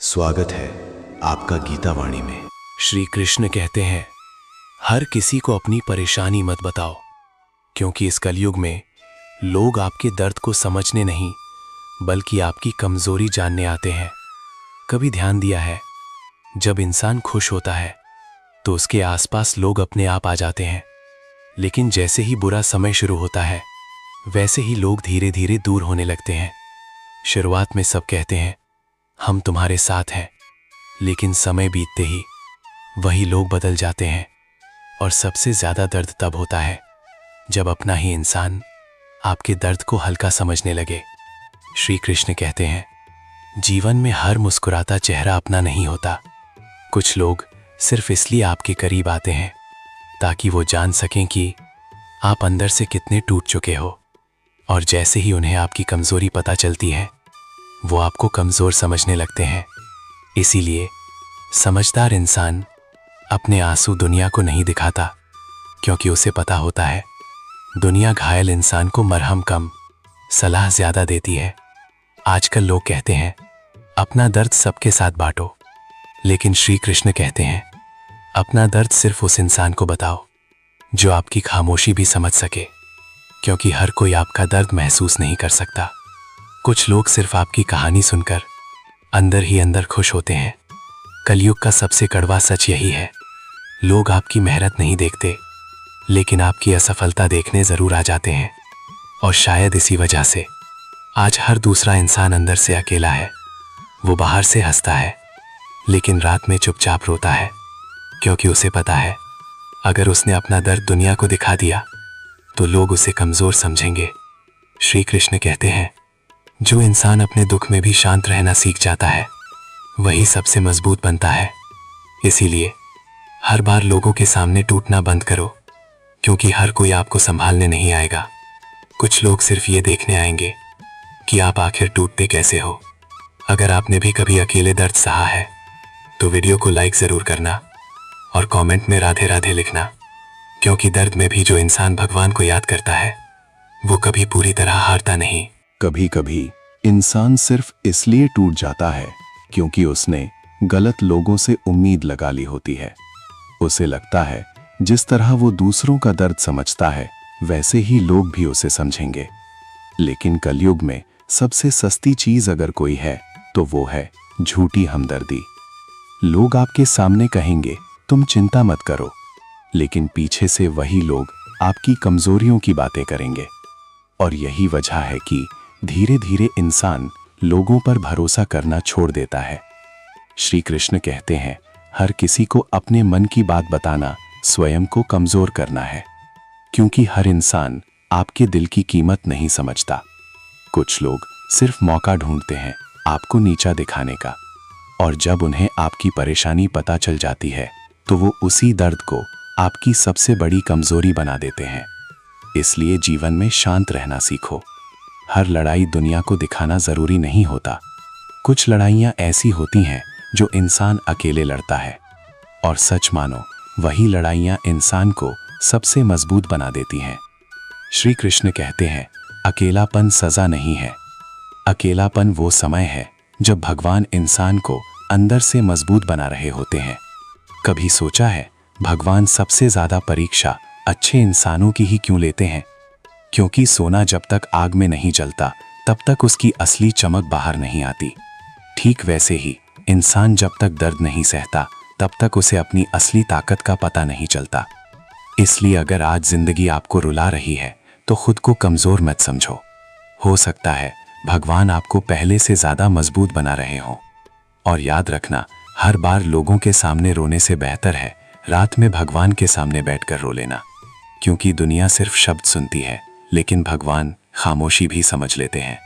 स्वागत है आपका गीता वाणी में। श्री कृष्ण कहते हैं, हर किसी को अपनी परेशानी मत बताओ, क्योंकि इस कलयुग में लोग आपके दर्द को समझने नहीं बल्कि आपकी कमजोरी जानने आते हैं। कभी ध्यान दिया है, जब इंसान खुश होता है तो उसके आसपास लोग अपने आप आ जाते हैं, लेकिन जैसे ही बुरा समय शुरू होता है वैसे ही लोग धीरे धीरे दूर होने लगते हैं। शुरुआत में सब कहते हैं हम तुम्हारे साथ हैं, लेकिन समय बीतते ही वही लोग बदल जाते हैं। और सबसे ज्यादा दर्द तब होता है जब अपना ही इंसान आपके दर्द को हल्का समझने लगे। श्री कृष्ण कहते हैं, जीवन में हर मुस्कुराता चेहरा अपना नहीं होता। कुछ लोग सिर्फ इसलिए आपके करीब आते हैं ताकि वो जान सकें कि आप अंदर से कितने टूट चुके हो, और जैसे ही उन्हें आपकी कमजोरी पता चलती है वो आपको कमजोर समझने लगते हैं। इसीलिए समझदार इंसान अपने आंसू दुनिया को नहीं दिखाता, क्योंकि उसे पता होता है दुनिया घायल इंसान को मरहम कम, सलाह ज्यादा देती है। आजकल लोग कहते हैं अपना दर्द सबके साथ बांटो, लेकिन श्री कृष्ण कहते हैं अपना दर्द सिर्फ उस इंसान को बताओ जो आपकी खामोशी भी समझ सके, क्योंकि हर कोई आपका दर्द महसूस नहीं कर सकता। कुछ लोग सिर्फ आपकी कहानी सुनकर अंदर ही अंदर खुश होते हैं। कलयुग का सबसे कड़वा सच यही है, लोग आपकी मेहनत नहीं देखते, लेकिन आपकी असफलता देखने जरूर आ जाते हैं। और शायद इसी वजह से आज हर दूसरा इंसान अंदर से अकेला है। वो बाहर से हंसता है, लेकिन रात में चुपचाप रोता है, क्योंकि उसे पता है अगर उसने अपना दर्द दुनिया को दिखा दिया तो लोग उसे कमजोर समझेंगे। श्री कृष्ण कहते हैं, जो इंसान अपने दुख में भी शांत रहना सीख जाता है वही सबसे मजबूत बनता है। इसीलिए हर बार लोगों के सामने टूटना बंद करो, क्योंकि हर कोई आपको संभालने नहीं आएगा। कुछ लोग सिर्फ ये देखने आएंगे कि आप आखिर टूटते कैसे हो। अगर आपने भी कभी अकेले दर्द सहा है तो वीडियो को लाइक जरूर करना और कमेंट में राधे राधे लिखना, क्योंकि दर्द में भी जो इंसान भगवान को याद करता है वो कभी पूरी तरह हारता नहीं। कभी कभी इंसान सिर्फ इसलिए टूट जाता है क्योंकि उसने गलत लोगों से उम्मीद लगा ली होती है। उसे लगता है जिस तरह वो दूसरों का दर्द समझता है वैसे ही लोग भी उसे समझेंगे। लेकिन कलयुग में सबसे सस्ती चीज अगर कोई है तो वो है झूठी हमदर्दी। लोग आपके सामने कहेंगे तुम चिंता मत करो, लेकिन पीछे से वही लोग आपकी कमजोरियों की बातें करेंगे। और यही वजह है कि धीरे धीरे इंसान लोगों पर भरोसा करना छोड़ देता है। श्री कृष्ण कहते हैं, हर किसी को अपने मन की बात बताना स्वयं को कमजोर करना है, क्योंकि हर इंसान आपके दिल की कीमत नहीं समझता। कुछ लोग सिर्फ मौका ढूंढते हैं आपको नीचा दिखाने का, और जब उन्हें आपकी परेशानी पता चल जाती है तो वो उसी दर्द को आपकी सबसे बड़ी कमजोरी बना देते हैं। इसलिए जीवन में शांत रहना सीखो। हर लड़ाई दुनिया को दिखाना जरूरी नहीं होता। कुछ लड़ाइयाँ ऐसी होती हैं जो इंसान अकेले लड़ता है, और सच मानो वही लड़ाइयाँ इंसान को सबसे मजबूत बना देती हैं। श्री कृष्ण कहते हैं, अकेलापन सजा नहीं है। अकेलापन वो समय है जब भगवान इंसान को अंदर से मजबूत बना रहे होते हैं। कभी सोचा है भगवान सबसे ज्यादा परीक्षा अच्छे इंसानों की ही क्यों लेते हैं? क्योंकि सोना जब तक आग में नहीं जलता तब तक उसकी असली चमक बाहर नहीं आती। ठीक वैसे ही इंसान जब तक दर्द नहीं सहता तब तक उसे अपनी असली ताकत का पता नहीं चलता। इसलिए अगर आज जिंदगी आपको रुला रही है तो खुद को कमजोर मत समझो। हो सकता है भगवान आपको पहले से ज्यादा मजबूत बना रहे हों। और याद रखना, हर बार लोगों के सामने रोने से बेहतर है रात में भगवान के सामने बैठकर रो लेना, क्योंकि दुनिया सिर्फ शब्द सुनती है लेकिन भगवान खामोशी भी समझ लेते हैं।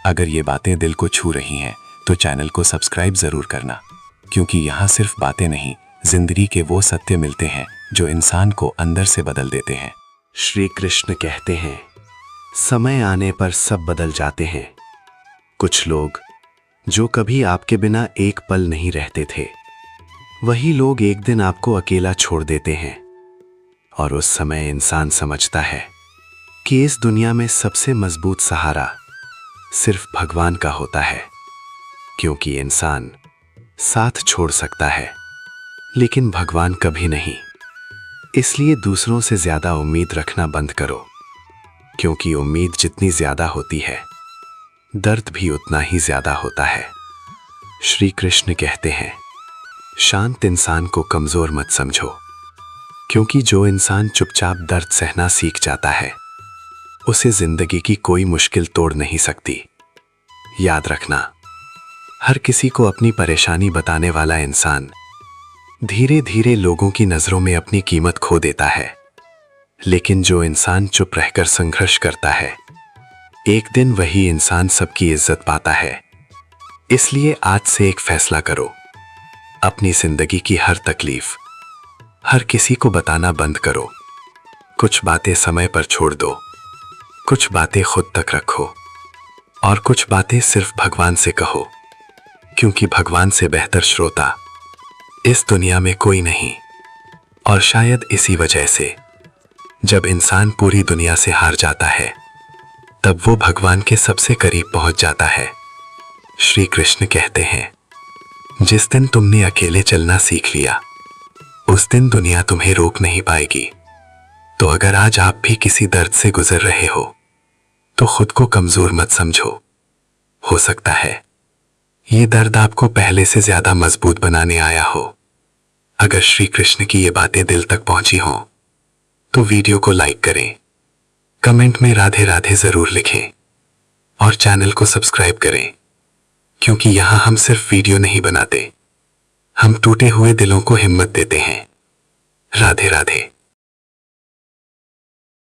अगर ये बातें दिल को छू रही हैं तो चैनल को सब्सक्राइब जरूर करना, क्योंकि यहाँ सिर्फ बातें नहीं, जिंदगी के वो सत्य मिलते हैं जो इंसान को अंदर से बदल देते हैं। श्री कृष्ण कहते हैं, समय आने पर सब बदल जाते हैं। कुछ लोग जो कभी आपके बिना एक पल नहीं रहते थे, वही लोग एक दिन आपको अकेला छोड़ देते हैं। और उस समय इंसान समझता है कि इस दुनिया में सबसे मजबूत सहारा सिर्फ भगवान का होता है, क्योंकि इंसान साथ छोड़ सकता है, लेकिन भगवान कभी नहीं। इसलिए दूसरों से ज्यादा उम्मीद रखना बंद करो, क्योंकि उम्मीद जितनी ज्यादा होती है, दर्द भी उतना ही ज्यादा होता है। श्री कृष्ण कहते हैं, शांत इंसान को कमजोर मत समझो, क्योंकि जो इंसान चुपचाप दर्द सहना सीख जाता है, उसे जिंदगी की कोई मुश्किल तोड़ नहीं सकती। याद रखना, हर किसी को अपनी परेशानी बताने वाला इंसान धीरे धीरे लोगों की नजरों में अपनी कीमत खो देता है, लेकिन जो इंसान चुप रहकर संघर्ष करता है, एक दिन वही इंसान सबकी इज्जत पाता है। इसलिए आज से एक फैसला करो, अपनी जिंदगी की हर तकलीफ हर किसी को बताना बंद करो। कुछ बातें समय पर छोड़ दो, कुछ बातें खुद तक रखो, और कुछ बातें सिर्फ भगवान से कहो, क्योंकि भगवान से बेहतर श्रोता इस दुनिया में कोई नहीं। और शायद इसी वजह से जब इंसान पूरी दुनिया से हार जाता है, तब वो भगवान के सबसे करीब पहुंच जाता है। श्री कृष्ण कहते हैं, जिस दिन तुमने अकेले चलना सीख लिया, उस दिन दुनिया तुम्हें रोक नहीं पाएगी। तो अगर आज आप भी किसी दर्द से गुजर रहे हो, तो खुद को कमजोर मत समझो। हो सकता है ये दर्द आपको पहले से ज्यादा मजबूत बनाने आया हो। अगर श्री कृष्ण की ये बातें दिल तक पहुंची हों, तो वीडियो को लाइक करें, कमेंट में राधे राधे जरूर लिखें, और चैनल को सब्सक्राइब करें, क्योंकि यहां हम सिर्फ वीडियो नहीं बनाते, हम टूटे हुए दिलों को हिम्मत देते हैं। राधे राधे।